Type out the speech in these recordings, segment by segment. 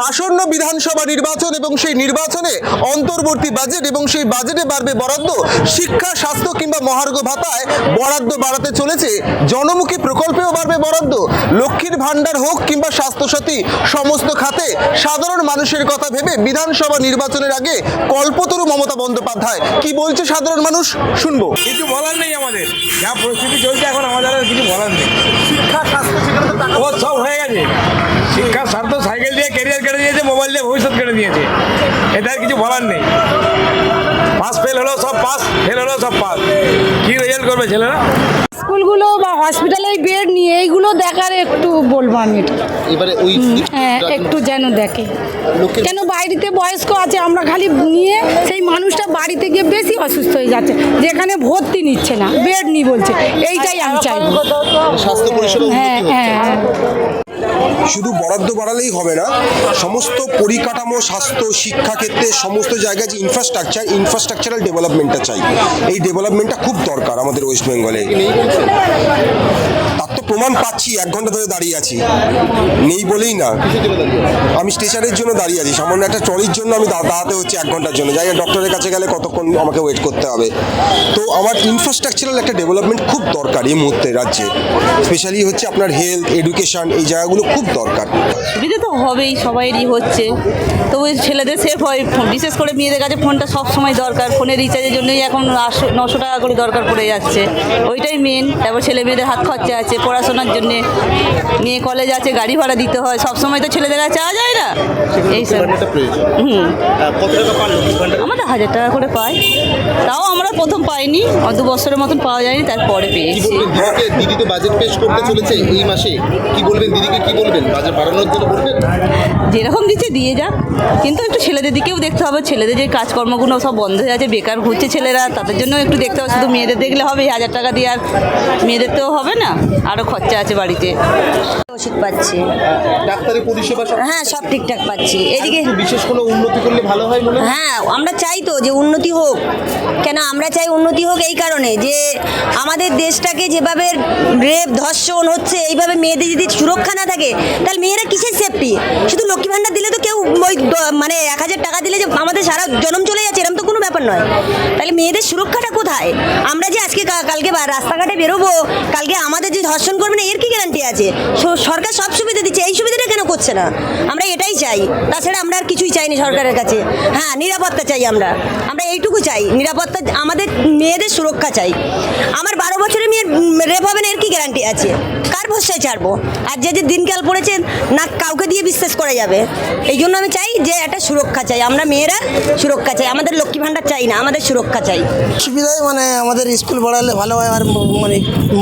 আসন্ন বিধানসভা নির্বাচন এবং সেই নির্বাচনে অন্তর্বর্তী বাজেট এবং সেই বাজেটে বাড়বে বরাদ্দ। শিক্ষা, স্বাস্থ্য কিংবা মহার্ঘ ভাতায় বরাদ্দ বাড়াতে চলেছে, জনমুখী প্রকল্পেও বাড়বে বরাদ্দ। লক্ষ্মীর ভান্ডার হোক কিংবা স্বাস্থ্যসাথী, সমস্ত খাতে সাধারণ মানুষের কথা ভেবে বিধানসভা নির্বাচনের আগে কল্পতরু মমতা বন্দ্যোপাধ্যায়। কি বলছে সাধারণ মানুষ, শুনবো। কিছু বলার নেই, আমাদের যা পরিস্থিতি চলছে এখন আমাদের আর কিছু বলার নেই। শিক্ষা, স্বাস্থ্য ও সব হয়ে গেছে। শিক্ষা, স্বার্থ, সাইকেল দিয়ে ক্যারিয়ার কেটে দিয়েছে, মোবাইল দিয়ে ভবিষ্যৎ কেটে দিয়েছে। এটা আর কিছু বলার নেই। পাস ফেল হলো সব পাস, ফেল হলো সব পাস। কি রেজাল্ট করবে ছেলেরা? স্কুলগুলো বা হসপিটালে বেড নিয়ে এইগুলো দেখার একটু বলবো আমি এটা। এবারে ওই হ্যাঁ, একটু যেন দেখে, কেন বাইরেতে বয়স্ক আছে, আমরা খালি নিয়ে সেই মানুষটা বাড়িতে গিয়ে বেশি অসুস্থ হয়ে যাচ্ছে, যেখানে ভর্তি নিচ্ছে না, বেড নি বলছে। এইটাই আমি চাইবো। স্বাস্থ্য পরিষেবা হ্যাঁ হ্যাঁ। শুধু বরাদ্দ বাড়ালেই হবে না, সমস্ত পরিকাঠামো, স্বাস্থ্য, শিক্ষা ক্ষেত্রে সমস্ত জায়গায় যে ইনফ্রাস্ট্রাকচারাল ডেভেলপমেন্টটা চাই, এই ডেভেলপমেন্টটা খুব দরকার আমাদের ওয়েস্ট বেঙ্গলে। তার তো প্রমাণ পাচ্ছি, 1 ঘন্টা ধরে দাঁড়িয়ে আছি, নেই বলেই না। আমি স্টেশনের জন্য দাঁড়িয়ে আছি, সামান্য একটা ট্রলির জন্য আমি দাঁড়াতে হচ্ছে 1 ঘন্টার জন্য। যাই ডক্টরের কাছে গেলে কতক্ষণ আমাকে ওয়েট করতে হবে। তো আমার ইনফ্রাস্ট্রাকচারাল একটা ডেভেলপমেন্ট খুব দরকার এই মুহূর্তে রাজ্যে, স্পেশালি হচ্ছে আপনার হেলথ, এডুকেশন, এই জায়গাগুলো খুব দরকার। সুবিধা তো হবেই, সবাইরই হচ্ছে। তো ওই ছেলেদের সেফ হয়, বিশেষ করে মেয়েদের কাছে ফোনটা সব সময় দরকার। ফোনের রিচার্জের জন্যই এখন 900 টাকা করে দরকার পড়ে যাচ্ছে, ওইটাই মেন। তারপর ছেলে মেয়েদের হাত খরচা আছে, পড়াশোনার জন্যে মেয়ে কলেজ আছে, গাড়ি ভাড়া দিতে হয়, সব সময় তো ছেলেদের কাছে চাওয়া যায় না। এইসব আমাদের 1000 টাকা করে পাই, তাও আমরা প্রথম পাইনি, 2 বছরের মতন পাওয়া যায়নি, তারপরে পেয়েছি। দিদি তো বাজেট পেশ করতে চলেছে এই মাসে, কি বলবেন দিদিকে, কি বলবেন? বাজেট বাড়ানোর জন্য বলবেন? যেরকম দিচ্ছে দিয়ে যাক, কিন্তু একটু ছেলেদের দিকেও দেখতে হবে। ছেলেদের যে কাজকর্মগুলো সব বন্ধ হয়ে আছে, বেকার ঘুরছে ছেলেরা, তাদের জন্য একটু দেখতে হবে। শুধু মেয়েদের দেখলে হবে? 1000 টাকা দিয়ে আর মেয়েদের তো হবে না, আরও খরচা আছে বাড়িতে। ওষুধ পাচ্ছি, ডাক্তারি পরিষেবা হ্যাঁ সব ঠিকঠাক পাচ্ছি। এদিকে বিশেষ কোনো উন্নতি করলে ভালো হয় মনে হয়? হ্যাঁ, আমরা চাই তো যে উন্নতি হোক। কেন আমরা চাই উন্নতি হোক? এই কারণে যে আমাদের দেশটাকে যেভাবে রেপ, ধর্ষণ হচ্ছে, এইভাবে মেয়েদের যদি সুরক্ষা না থাকে, তাহলে মেয়েরা কিসের সেফটি? শুধু লক্ষ্মী ভাণ্ডার দিলে তো কেউ ওই মানে 1000 টাকা দিলে যে আমাদের সারা জনম চলে যাচ্ছে, এরকম তো কোনো ব্যাপার নয়। তাহলে মেয়েদের সুরক্ষাটা কোথায়? আমরা যে আজকে কালকে রাস্তাঘাটে বেরোবো, কালকে আমাদের যে ধর্ষণ করবে না, এর কি গ্যারান্টি আছে? সরকার সব সুবিধা দিচ্ছে, এই সুবিধাটা কেন করছে না? আমরা এটাই চাই, তাছাড়া আমরা আর কিছুই চাইনি সরকারের কাছে। হ্যাঁ, নিরাপত্তা চাই, আমরা এইটুকু চাই, নিরাপত্তা, আমাদের মেয়েদের সুরক্ষা চাই। আমার 12 বছরের মেয়ের রেপ হবে না, এর কি গ্যারান্টি আছে? কার ভরসায় ছাড়বো? আর যে দিনকাল পড়েছে না, কাউকে দিয়ে বিশ্বাস করা যাবে। এই জন্য আমি চাই যে একটা সুরক্ষা চাই, আমরা মেয়েরা সুরক্ষা চাই, আমাদের লক্ষ্মী ভাণ্ডার চাই না, আমাদের সুরক্ষা চাই। সুবিধায় মানে আমাদের স্কুল বাড়ালে ভালো হয়, আর মানে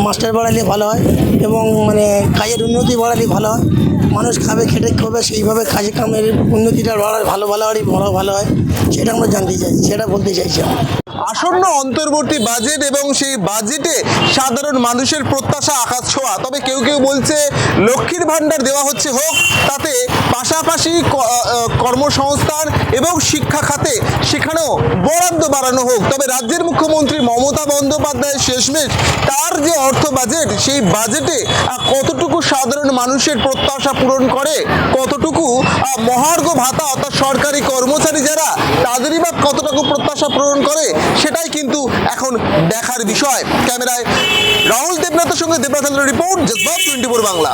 মাস্টার বাড়ালে ভালো হয়, এবং মানে কাজের উন্নতি বাড়ালে ভালো হয়। মানুষ খাবে, খেটে খাবে, সেইভাবে কাজে কামের উন্নতিটা ভালো ভালো হয়, সেটা আমরা জানতে চাইছি, সেটা বলতে চাইছি আমরা। আসন্ন অন্তর্বর্তী বাজেট এবং সেই বাজেটে সাধারণ মানুষের প্রত্যাশা আকাশ ছোঁয়া। তবে কেউ কেউ বলছে লক্ষ্মীর ভাণ্ডার দেওয়া হচ্ছে হোক, তাতে পাশাপাশি কর্মসংস্থান এবং শিক্ষা খাতে সেখানেও বরাদ্দ বাড়ানো হোক। তবে রাজ্যের মুখ্যমন্ত্রী মমতা বন্দ্যোপাধ্যায়ের শেষমেশ তার যে অর্থ বাজেট, সেই বাজেটে কতটুকু সাধারণ মানুষের প্রত্যাশা পূরণ করে, কতটুকু মহার্ঘ ভাতা অর্থাৎ সরকারি কর্মচারী যারা, তাদেরই বা কতটুকু প্রত্যাশা পূরণ করে, সেটাই কিন্তু এখন দেখার বিষয়। ক্যামেরায় রাহুল দেবনাথের সঙ্গে দেবনাথের রিপোর্ট, জজবাব 24 বাংলা।